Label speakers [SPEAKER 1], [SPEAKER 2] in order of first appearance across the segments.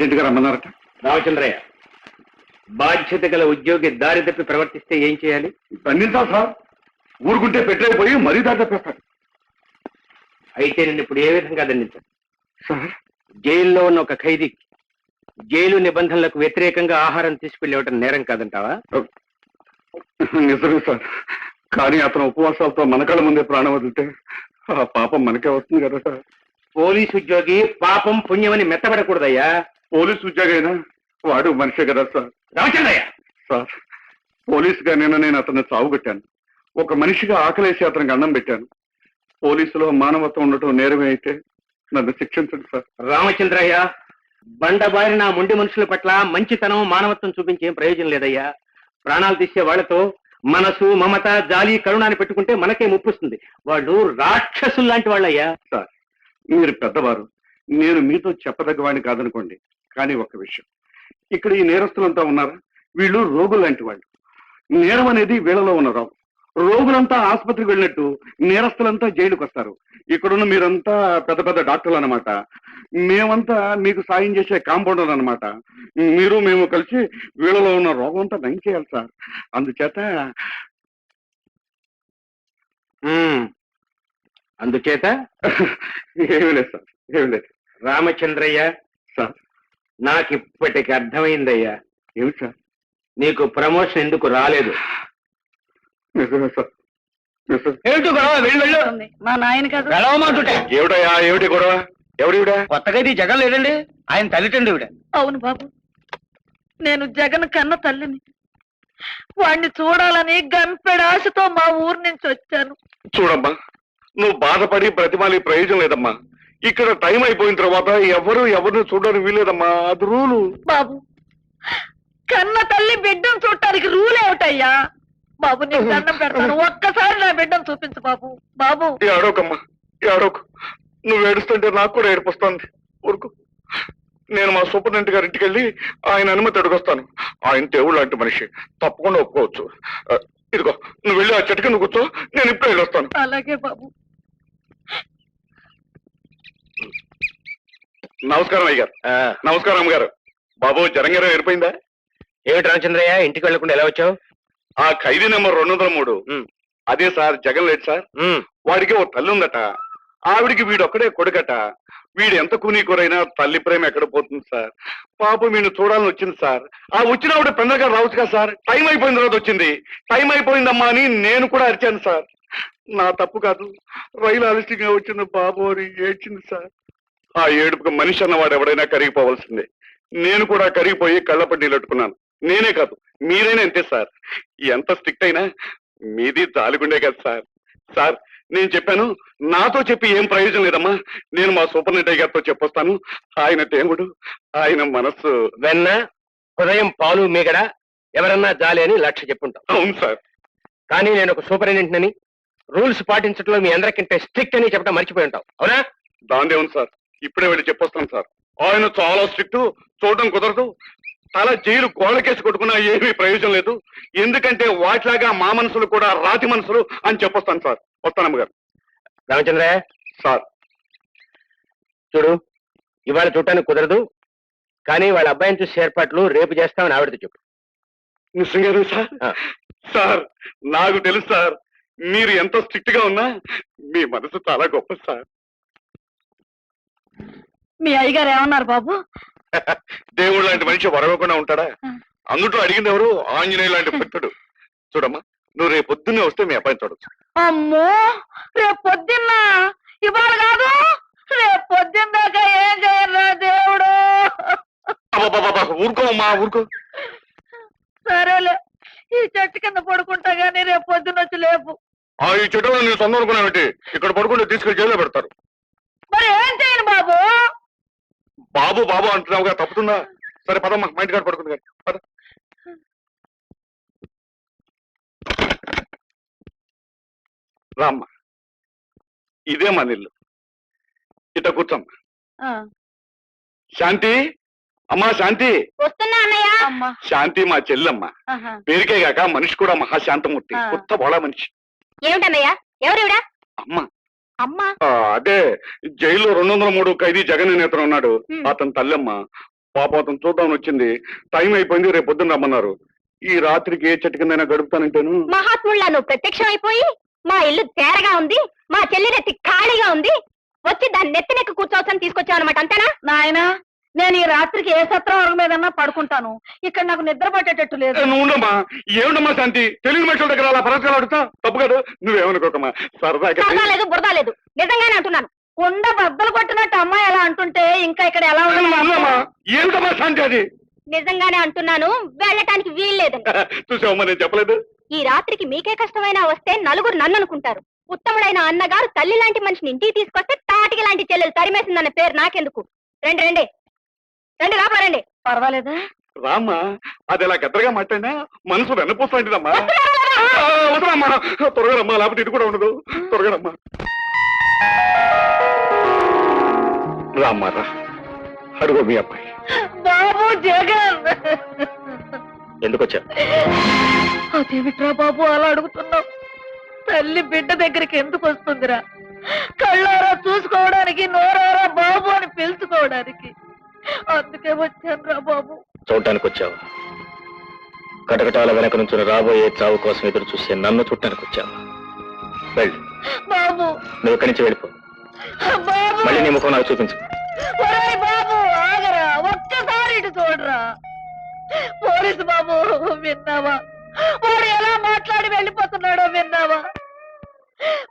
[SPEAKER 1] అర్జెంటుగా రమ్మన్నారట.
[SPEAKER 2] రామచంద్రయ్య, బాధ్యత గల ఉద్యోగి దారి తప్పి ప్రవర్తిస్తే ఏం చేయాలి?
[SPEAKER 1] దండించాలి సార్. ఊరుకుంటే పెట్టలేకపోయి మరీ దారి తప్పేస్తాడు.
[SPEAKER 2] అయితే నేను ఇప్పుడు ఏ విధంగా దండించాను?
[SPEAKER 1] సార్,
[SPEAKER 2] జైల్లో ఉన్న ఒక ఖైదీకి జైలు నిబంధనలకు వ్యతిరేకంగా ఆహారం తీసుకెళ్ళవటం నేరం కాదంటావా?
[SPEAKER 1] నిజమే సార్. కానీ అతను ఉపవాసాలతో మన కళ్ళ ముందే ప్రాణం వదిలితే ఆ పాపం మనకే వస్తుంది కదా సార్.
[SPEAKER 2] పోలీసు ఉద్యోగి పాపం పుణ్యమని మెత్తబడకూడదయ్యా.
[SPEAKER 1] పోలీసు ఉద్యోగి అయినా వాడు మనిషే కదా సార్.
[SPEAKER 2] రామచంద్రయ్య,
[SPEAKER 1] సార్, పోలీసుగా నేను అతన్ని చావుగొట్టాను. ఒక మనిషిగా ఆకలేసి అతనికి అన్నం పెట్టాను. పోలీసులో మానవత్వం ఉండటం నేరమే అయితే నన్ను శిక్షించండి సార్.
[SPEAKER 2] రామచంద్రయ్య, బండబారిన మొండి మనుషుల పట్ల మంచితనం మానవత్వం చూపించేం ప్రయోజనం లేదయ్యా. ప్రాణాలు తీసే వాళ్లతో మనసు, మమత, జాలి, కరుణాన్ని పెట్టుకుంటే మనకే ముప్పుస్తుంది. వాళ్ళు రాక్షసులు లాంటి వాళ్ళయ్యా.
[SPEAKER 1] సార్, మీరు పెద్దవారు, నేను మీతో చెప్పదగ్గవాడిని కాదనుకోండి. కానీ ఒక విషయం, ఇక్కడ ఈ నేరస్తులంతా ఉన్నారా, వీళ్ళు రోగులు లాంటి వాళ్ళు. నేరం అనేది వీళ్ళలో ఉన్న రోగం. రోగులంతా ఆసుపత్రికి వెళ్ళినట్టు నేరస్తులంతా జైలుకి వస్తారు. ఇక్కడున్న మీరంతా పెద్ద పెద్ద డాక్టర్లు అన్నమాట. మేమంతా మీకు సాయం చేసే కాంపౌండర్ అన్నమాట. మీరు మేము కలిసి వీళ్ళలో ఉన్న రోగం అంతా నయం చేయాలి సార్. అందుచేత ఏమీ లేదు సార్, ఏమీ లేదు.
[SPEAKER 2] రామచంద్రయ్య
[SPEAKER 1] సార్,
[SPEAKER 2] నాకిప్పటికి అర్థమైందయ్యా.
[SPEAKER 1] ఏమిటి సార్?
[SPEAKER 2] నీకు ప్రమోషన్ ఎందుకు రాలేదు?
[SPEAKER 1] నిజమే సార్, నిజం.
[SPEAKER 2] ఏమిటి గొడవ? వెళ్ళు.
[SPEAKER 3] మా నాయన కదా.
[SPEAKER 2] వెళ్ళవమంటుంటే
[SPEAKER 1] ఏమిటయ్యా, ఏమిటి గొడవ? ఎవరివిడా?
[SPEAKER 2] కొత్తగా ఇది జగన్ లేదండి, ఆయన తల్లిటండి ఇవిడ.
[SPEAKER 3] అవును బాబు, నేను జగన్ కన్న తల్లిని. వాణ్ణి చూడాలని గంపెడాశతో మా ఊరు నుంచి వచ్చాను.
[SPEAKER 1] చూడమ్మా, నువ్వు బాధపడి బ్రతిమాలి ప్రయోజనం లేదమ్మా. ఇక్కడ టైం అయిపోయిన తర్వాత ఎవరిని చూడడానికి వీలేదమ్మా. అది రూలు.
[SPEAKER 3] బాబు, కన్న తల్లి బిడ్డను చూడటానికి రూల్ ఏమిటయ్యా? బాబు, నీకు దండం పెడతాను, ఒక్కసారి నా బిడ్డను చూపించు బాబు. బాబు,
[SPEAKER 1] ఏడోకమ్మా, ఏడోకు. నువ్వు ఏడుస్తుంటే నాకు కూడా ఏడుపుస్తుంది. ఊరుకు. నేను మా సూపరింటెండెంట్ గారి ఇంటికి వెళ్ళి ఆయన అనుమతి అడుగొస్తాను. ఆయన దేవుడు లాంటి మనిషి, తప్పకుండా ఒప్పుకోవచ్చు. ఇదిగో, నువ్వు వెళ్ళి ఆ చెట్టుకి నువ్వు కూర్చో, నేను ఇప్పుడు వెళ్ళొస్తాను.
[SPEAKER 3] అలాగే బాబు.
[SPEAKER 1] నమస్కారం అయ్యారు. నమస్కారం అమ్మగారు. బాబు, జరంగారం ఏరిపోయిందా?
[SPEAKER 2] ఏమిటి రామచంద్రయ్య, ఇంటికి వెళ్లకుండా ఎలా వచ్చావు?
[SPEAKER 1] ఆ ఖైదీ నెంబర్ 203. అదే సార్, జగన్ లేడు సార్. వాడికి ఓ తల్లి ఉందట. ఆవిడికి వీడొక్కడే కొడుకట. వీడు ఎంత కూనీకూరైనా తల్లి ప్రేమ ఎక్కడ పోతుంది సార్. పాపం వీడిని చూడాలని వచ్చింది సార్. ఆ వచ్చిన ఆవిడ పెందగా రావచ్చు కదా సార్. టైం అయిపోయిన తర్వాత వచ్చింది. టైం అయిపోయిందమ్మా అని నేను కూడా అరిచాను సార్. నా తప్పు కాదు. రైలు ఆలస్యంగా వచ్చిన బాబు అని ఏడ్చింది సార్. ఆ ఏడుపుకు మనిషి అన్నవాడు ఎవడైనా కరిగిపోవలసిందే. నేను కూడా కరిగిపోయి కళ్ళపట్టి నీళ్ళట్టుకున్నాను. నేనే కాదు, మీరైనా అంతే సార్. ఎంత స్ట్రిక్ట్ అయినా మీది జాలిగుండే కదా సార్. సార్, నేను చెప్పాను, నాతో చెప్పి ఏం ప్రయోజనం లేదమ్మా. నేను మా సూపరింటెండెంట్ గారితో చెప్పొస్తాను. ఆయన దేవుడు, ఆయన మనస్సు.
[SPEAKER 2] వెన్న, హృదయం, పాలు మీగడ ఎవరన్నా జాలి అని లక్ష్య చెప్పుంటాం.
[SPEAKER 1] అవును సార్.
[SPEAKER 2] కానీ నేను ఒక సూపరింటెండెంట్ అని, రూల్స్ పాటించడంలో మీ అందరికంటే స్ట్రిక్ట్ అని చెప్పడం మర్చిపోయి ఉంటావు, అవునా?
[SPEAKER 1] దాందే ఉంది సార్. ఇప్పుడే వెళ్ళి చెప్పొస్తాను సార్. ఆయన చాలా స్ట్రిక్ట్, చూడడం కుదరదు. తల జైలు గోడకేసి కొట్టుకున్నా ఏమీ ప్రయోజనం లేదు. ఎందుకంటే వాటిలాగా మా మనసులు కూడా రాతి మనసులు అని చెప్పొస్తాను సార్. వస్తానమ్మ గారు.
[SPEAKER 2] రామచంద్రయ్య
[SPEAKER 1] సార్,
[SPEAKER 2] చూడు, ఇవాళ చూడటానికి కుదరదు. కానీ వాళ్ళ అబ్బాయిని చూసి ఏర్పాట్లు రేపు చేస్తామని ఆవిడతో చెప్పు.
[SPEAKER 1] నిజంగానే సార్? సార్, నాకు తెలుసు సార్, మీరు ఎంత స్ట్రిక్ట్ గా ఉన్నా మీ మనసు చాలా గొప్ప సార్.
[SPEAKER 3] మీ అయ్యగారు ఏమన్నారు బాబు?
[SPEAKER 1] దేవుడు లాంటి మనిషి వరవకుండా ఉంటాడా? అందుట్లో అడిగింది ఎవరు? ఆంజనేయులు లాంటి భక్తుడు. చూడమ్మా, నువ్వు రేపు పొద్దున్నే వస్తే మీ అబ్బాయిని చూడొచ్చు.
[SPEAKER 3] అమ్మో, రేపు పొద్దున్న? ఇవాళ కాదు, రేపు పొద్దున్న దాకా ఏం చేయరా దేవుడు?
[SPEAKER 1] ఊరుకోమ్మా, ఊరుకో.
[SPEAKER 3] సరేలే, ఈ చెట్టు కింద పడుకుంటా గానీ రేపు పొద్దున్న వచ్చి లేపు.
[SPEAKER 1] ఈ చెట్టులో నేను సొంతం అనుకున్నావేంటి? ఇక్కడ పడుకుంటే తీసుకెళ్లి జైల్లో పెడతారు.
[SPEAKER 3] మరి ఏం చేయను బాబు?
[SPEAKER 1] బాబు బాబు అంటున్నావుగా, తప్పుతుందా? సరే పదమ్మా, మా ఇంటికాడ పడుకుంది కానీ పద. రామ్మా, ఇదే మన ఇల్లు. ఇట కూర్చోమ్మా. శాంతి, అమ్మా శాంతి.
[SPEAKER 3] వస్తున్నా అన్నయ్య.
[SPEAKER 1] శాంతి మా చెల్లెమ్మ. పేరుకే గాక మనిషి కూడా మహాశాంతమూర్తి, కొత్త బోళా మనిషి.
[SPEAKER 3] ఏమిటన్నయ్య? ఎవరివిడా?
[SPEAKER 1] అమ్మ.
[SPEAKER 3] అమ్మా?
[SPEAKER 1] అదే జైల్లో 203 ఖైదీ జగన్ నేతను ఉన్నాడు, అతని తల్లెమ్మ. పాపం అతను చూద్దామని వచ్చింది. టైం అయిపోయింది, రేపు పొద్దున్న రమ్మన్నారు. ఈ రాత్రికి ఏ చెట్టు కిందైనా గడుపుతానంటేను.
[SPEAKER 4] మహాత్ముళ్ళ నువ్వు ప్రత్యక్షం అయిపోయి మా ఇల్లు తేరగా ఉంది, మా చెల్లి నెత్తి ఖాళీగా ఉంది, వచ్చి దాన్ని నెత్తినెక్కి కూర్చోవచ్చని తీసుకొచ్చావు అనమాట, అంతేనా?
[SPEAKER 3] నాయనా, నేను ఈ రాత్రికి ఏ సత్రం మీదన్నా పడుకుంటాను. ఇక్కడ నాకు నిద్ర పట్టేటట్టు లేదు.
[SPEAKER 1] నువ్వు ఉండమ్మా. ఏమిటమ్మా శాంతి, తెలియని మనుషుల దగ్గర అలా పరస్కాలు అడుగుతా తప్పు కదా. నువ్వేమనుకోకమ్మా, సరదాగా.
[SPEAKER 4] సరదా లేదు, బురదా లేదు, నిజంగానే అంటున్నాను.
[SPEAKER 3] కుండ బద్దలు కొట్టినట్టు అమ్మాయి ఎలా అంటుంటే ఇంకా ఇక్కడ ఎలా
[SPEAKER 1] అమ్మా, ఏమిటమ్మా శాంతి అది?
[SPEAKER 4] నిజంగానే అంటున్నాను, వెళ్ళటానికి వీల్లేదని.
[SPEAKER 1] చూసావమ్మా, నేను చెప్పలేదు.
[SPEAKER 4] ఈ రాత్రికి మీకే కష్టమైనా వస్తే నలుగురు నన్ను అనుకుంటారు. ఉత్తముడైన అన్నగారు తల్లి లాంటి మనిషిని ఇంటికి తీసుకొస్తే తాటికి లాంటి చెల్లెలు తరిమేసిందన్న పేరు నాకెందుకు? రండి రండి రండి, లోపల రండి.
[SPEAKER 3] పర్వాలేదా?
[SPEAKER 1] రామ్మా, అది ఇలా గద్దరగా మాట్లాడినా మనసు వెన్నపూసలాంటిదమ్మా. వదలమ్మా, త్వరగా రమ్మా, లేకపోతే ఇది కూడా ఉండదు. త్వరగా రమ్మా. రామ్మా రా, అడుగు మీ అబ్బాయి.
[SPEAKER 3] బాబు జగన్,
[SPEAKER 2] ఎందుకు వచ్చా?
[SPEAKER 3] అదేమిట్రా బాబు అలా అడుగుతున్నావు? తల్లి బిడ్డ దగ్గరికి ఎందుకు వస్తుందిరా? కళ్ళారా చూసుకోవడానికి, నోరారా బాబు అని పిలుచుకోవడానికి. అందుకే వచ్చాను రా బాబు.
[SPEAKER 2] చూడటానికి వచ్చావు. కటకటాల వెనక నుంచి రాబోయే చావు కోసం ఎదురు చూసే నన్ను చూడటానికి వచ్చావు. వెళ్ళు
[SPEAKER 3] బాబు,
[SPEAKER 2] నువ్వు ఇక్కడి నుంచి వెళ్ళిపో.
[SPEAKER 3] బాబు,
[SPEAKER 2] మళ్ళీ నీ ముఖం నాకు చూపించు.
[SPEAKER 3] ఒరేయ్ బాబు, ఆగరా, ఒక్కసారి ఇటు చూడరా. పోలీసు బాబు, విన్నావా? వాడు ఎలా మాట్లాడి వెళ్ళిపోతున్నాడో విన్నావా?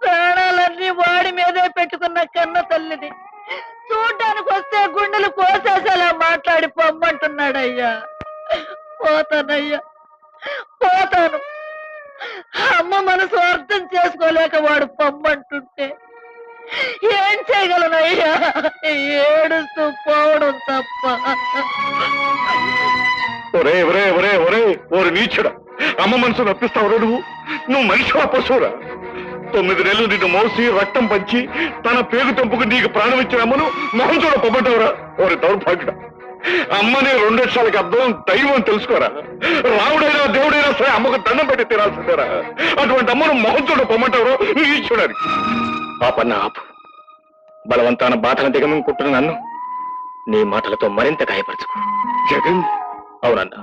[SPEAKER 3] ప్రాణాలన్నీ వాడి మీదే పెట్టుకున్న కన్న తల్లిని చూడ్డానికి వస్తే గుండెలు కోసేసేలా మాట్లాడి పొమ్మంటున్నాడయ్యా. పోతానయ్యా, పోతాను. అమ్మ మనసు అర్థం చేసుకోలేక వాడు పొమ్మంటుంటే ఏం చేయగలనయ్యా? ఏడుస్తూ పోవడం తప్ప.
[SPEAKER 1] ఒరే ఒరే ఒరే ఒరే ఓరి నీచుడా, అమ్మ మనసు రప్పిస్తావురా నువ్వు? నువ్వు మనిషివా పశువురా? 9 నెలలు నిన్ను మోసి రక్తం పంచి తన పేగు తెంపుకు నీకు ప్రాణం ఇచ్చిన అమ్మను మొహం చూడ పొమ్మటవరా? ఓరి దౌర్భాగ్యుడా, అమ్మని 2 లక్షలకి అర్థం దైవం తెలుసుకోరా? రావుడైనా దేవుడైనా సరే అమ్మకు దండం పెట్టి తీరాల్సిందేరా. అటువంటి అమ్మను మొహం చూడ పొమ్మటవరు నీచుడానికి.
[SPEAKER 2] ఆపన్న ఆపు. బలవంతాన బాధను దిగమింగుకుంటున్న నన్ను నీ మాటలతో మరింత గాయపరచుకో.
[SPEAKER 1] జగన్,
[SPEAKER 2] అవునన్నా,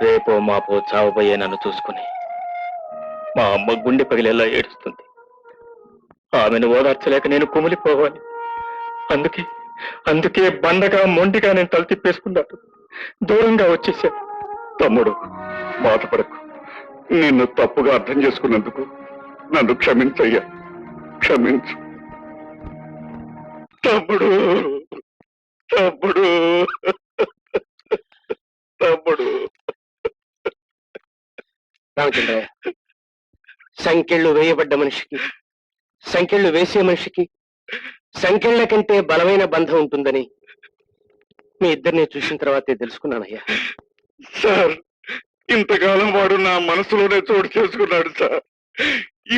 [SPEAKER 2] రేపో మాపో చావబోయే నన్ను చూసుకుని మా అమ్మ గుండె పగిలేలా ఏడుస్తుంది. ఆమెను ఓదార్చలేక నేను కుమిలిపోవాలి. అందుకే బండగా మొండిగా నేను తల తిప్పేసుకున్నాను. దూరంగా వచ్చేసాను.
[SPEAKER 1] తమ్ముడు, బాధపడకు. నిన్ను తప్పుగా అర్థం చేసుకున్నందుకు నన్ను క్షమించయ్యా, క్షమించు. తమ్ముడు, తమ్ముడు, తమ్ముడు.
[SPEAKER 2] రామచంద్రయ్య, సంకెళ్ళు వేయబడ్డ మనిషికి, సంకెళ్ళు వేసే మనిషికి సంకెళ్ల కంటే బలమైన బంధం ఉంటుందని మీ ఇద్దరిని చూసిన తర్వాతే తెలుసుకున్నానయ్యా.
[SPEAKER 1] సార్, ఇంతకాలం వాడు నా మనసులోనే చోటు చేసుకున్నాడు సార్.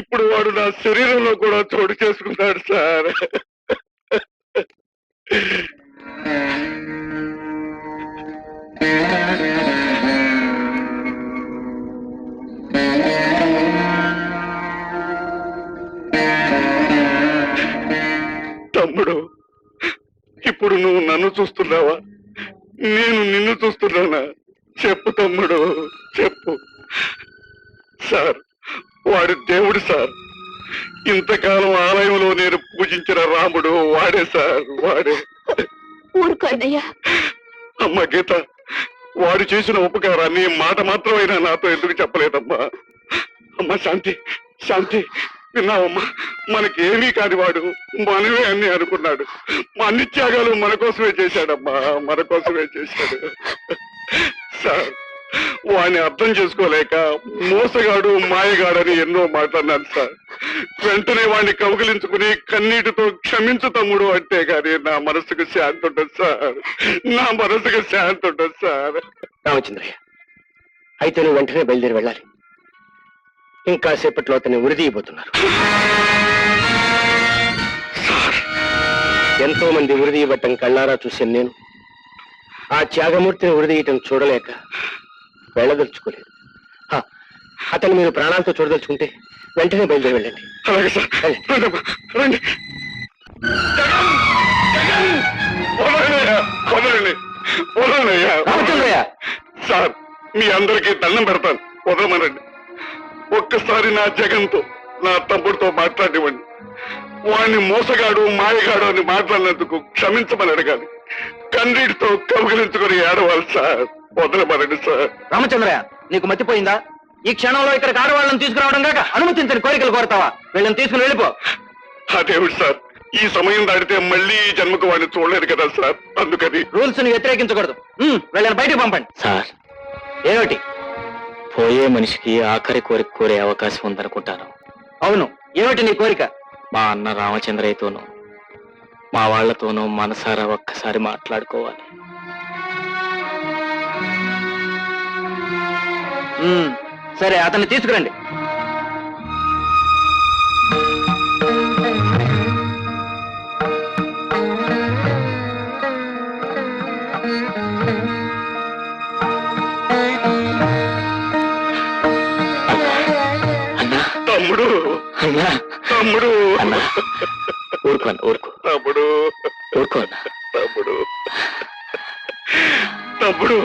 [SPEAKER 1] ఇప్పుడు వాడు నా శరీరంలో కూడా చోటు చేసుకున్నాడు సార్. తమ్ముడు, ఇప్పుడు నువ్వు నన్ను చూస్తున్నావా? నేను నిన్ను చూస్తున్నానా? చెప్పు తమ్ముడు, చెప్పు. సార్, వాడు దేవుడు సార్. ఇంతకాలం ఆలయంలో నేను పూజించిన రాముడు వాడే సార్, వాడే.
[SPEAKER 4] ఊరుకోండయ్యా.
[SPEAKER 1] అమ్మ గీత, వాడు చేసిన ఉపకారాన్ని మాట మాత్రమైనా నాతో ఎందుకు చెప్పలేదమ్మా? అమ్మ శాంతి, శాంతి, విన్నావమ్మా? మనకేమీ కాని వాడు మనమే అన్ని అనుకున్నాడు. అన్ని త్యాగాలు మన కోసమే చేశాడమ్మా, మన కోసమే చేశాడు. సార్, వాడిని అర్థం చేసుకోలేక మోసగాడు, మాయగాడని ఎన్నో మాట్లాడినాను సార్. వెంటనే వాడిని కౌగిలించుకుని కన్నీటితో క్షమించు తమ్ముడు అంటే గాని నా మనసుకు శాంతి ఉంటుంది సార్, నా మనసుకు శాంతి ఉంటుంది సార్.
[SPEAKER 2] రామచంద్రయ్య, అయితే నువ్వు వెంటనే బయలుదేరి వెళ్ళాలి. ఇంకా సేపట్లో అతన్ని ఉరిదీయబోతున్నారు. ఎంతో మంది ఉరిదీయబట్టం కళ్ళారా చూశాను నేను. ఆ త్యాగమూర్తిని ఉరిదీయటం చూడలేక వెళ్ళదలుచుకోలేదు. అతను మీరు ప్రాణాలతో చూడదలుచుకుంటే వెంటనే బయలుదేరి వెళ్ళండి.
[SPEAKER 1] అలాగే సార్, రండి. జగన్, జగన్, వదలండి, వదలండి. అందరికీ దండం పెడతాను, వదలమనండి. ఒక్కసారి నా జగన్తో, నా తమ్ముడితో మాట్లాడివ్వండి. వాణ్ణి మోసగాడు, మాయగాడు అని మాట్లాడినందుకు క్షమించమని అడగాలి. కన్నీటితో కౌగిలించుకొని ఏడవాలి సార్. వదలమనండి సార్.
[SPEAKER 2] రామచంద్రయ్య, నీకు మతిపోయిందా? ఈ క్షణంలో ఇక్కడికి ఆడవాళ్ళని తీసుకురావడం కాక అనుమతించని కోరికలు కోరతావా? వీళ్ళని తీసుకుని వెళ్ళిపో.
[SPEAKER 1] అదేమిటి సార్, ఈ సమయం దాటితే మళ్ళీ ఈ జన్మకు వాడిని చూడలేదు కదా సార్. అందుకని
[SPEAKER 2] రూల్స్ ని వ్యతిరేకించకూడదు. వీళ్ళని బయటకు పంపండి.
[SPEAKER 5] సార్,
[SPEAKER 2] ఏమిటి?
[SPEAKER 5] పోయే మనిషికి ఆఖరి కోరిక కోరే అవకాశం ఉందనుకుంటాను.
[SPEAKER 2] అవును, ఏమిటి నీ కోరిక?
[SPEAKER 5] మా అన్న రామచంద్రయ్యతోనూ మా వాళ్లతోనూ మనసారా ఒక్కసారి మాట్లాడుకోవాలి.
[SPEAKER 2] సరే, అతన్ని తీసుకురండి.
[SPEAKER 5] అన్నా,
[SPEAKER 1] తమ్ముడు,
[SPEAKER 5] అన్నా,
[SPEAKER 1] తమ్ముడు,
[SPEAKER 5] అన్నా, ఊరుకో అన్న, ఊరుకో,
[SPEAKER 1] తమ్ముడు,
[SPEAKER 5] ఊరుకో అన్నా.
[SPEAKER 1] తమ్ముడు, తమ్ముడు,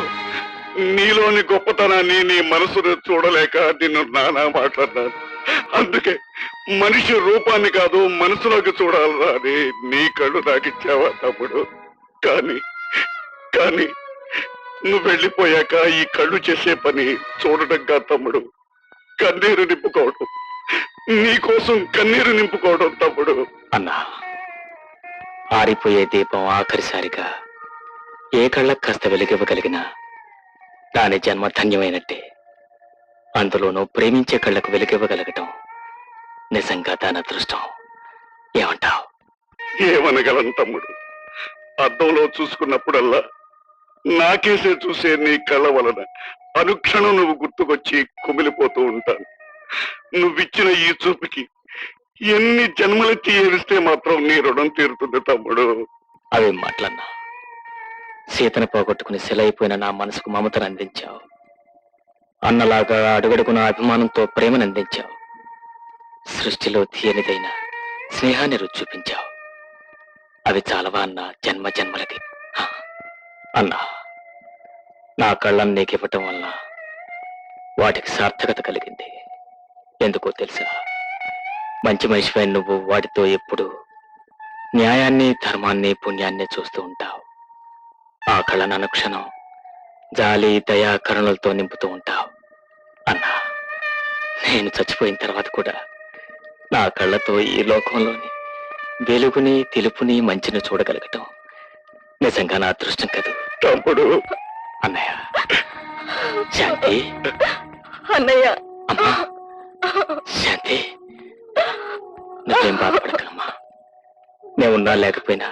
[SPEAKER 1] నీలోని గొప్పతనాన్ని, నీ మనసును చూడలేక నిన్ను నానా మాట్లాడినాను. అందుకే మనిషి రూపాన్ని కాదు మనసులోకి చూడాలరా అని నీ కళ్ళు నాకిచ్చావా తమ్ముడు. కానీ కానీ నువ్వు వెళ్ళిపోయాక ఈ కళ్ళు చేసే పని చూడటం కాదు తమ్ముడు, కన్నీరు నింపుకోవడం. నీకోసం కన్నీరు నింపుకోవడం తమ్ముడు.
[SPEAKER 5] అన్నా, ఆరిపోయే దీపం ఆఖరిసారిగా ఏ కళ్ళకు కాస్త వెలుగివ్వగలిగినా దాని జన్మ ధన్యమైనట్టే. అందులోనూ ప్రేమించే కళ్ళకు వెలుగివ్వగలగటం నిజంగా దాని అదృష్టం. ఏమంటావు?
[SPEAKER 1] ఏమనగలను తమ్ముడు. అద్దంలో చూసుకున్నప్పుడల్లా నాకేసే చూసే నీ కళ్ళ వలన అనుక్షణం నువ్వు గుర్తుకొచ్చి కుమిలిపోతూ ఉంటాను. నువ్విచ్చిన ఈ చూపుకి ఎన్ని జన్మలెత్తి ఏడిస్తే మాత్రం నీ రుణం తీరుతుంది తమ్ముడు.
[SPEAKER 5] అవి మాటలన్నా. సీతను పోగొట్టుకుని సెలైపోయిన నా మనసుకు మమతను అందించావు. అన్నలాగా అడుగడుగున అభిమానంతో ప్రేమను అందించావు. సృష్టిలో తీయనిదైన స్నేహాన్ని రుచి చూపించావు. అవి చాలవా అన్నా జన్మ జన్మలకి? అన్నా, నా కళ్ళను నీకివ్వటం వల్ల వాటికి సార్థకత కలిగింది. ఎందుకో తెలుసా? మంచి మనిషిపై నువ్వు వాటితో ఎప్పుడు న్యాయాన్ని, ధర్మాన్ని, పుణ్యాన్ని చూస్తూ ఉంటావు. ఆ కళ్ళను అనుక్షణం జాలి, దయా, కరుణలతో నింపుతూ ఉంటావు. అన్నా, నేను చచ్చిపోయిన తర్వాత కూడా నా కళ్ళతో ఈ లోకంలోని వెలుగుని, తెలుపుని, మంచిని చూడగలగటం నిజంగా నా అదృష్టం కదూ
[SPEAKER 1] తమ్ముడు.
[SPEAKER 5] అన్నయ్య. శాంతి,
[SPEAKER 3] అన్నయ్య,
[SPEAKER 5] అమ్మా, శాంతి, నువ్వేం బాధపడకమ్మా. నేనున్నా లేకపోయినా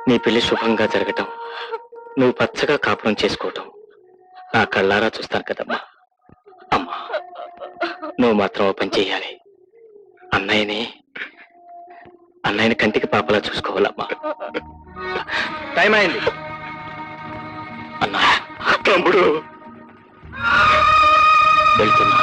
[SPEAKER 5] నీ పెళ్లి శుభంగా జరగటం, నువ్వు పచ్చగా కాపురం చేసుకోవటం నా కళ్ళారా చూస్తాను కదమ్మా. అమ్మా, నువ్వు మాత్రం ఓ పని చెయ్యాలి. అన్నయ్యని కంటికి పాపలా చూసుకోవాలమ్మా.
[SPEAKER 2] టైం అయింది.
[SPEAKER 5] అన్నా,
[SPEAKER 1] తమ్ముడు,
[SPEAKER 5] వెళ్తున్నా.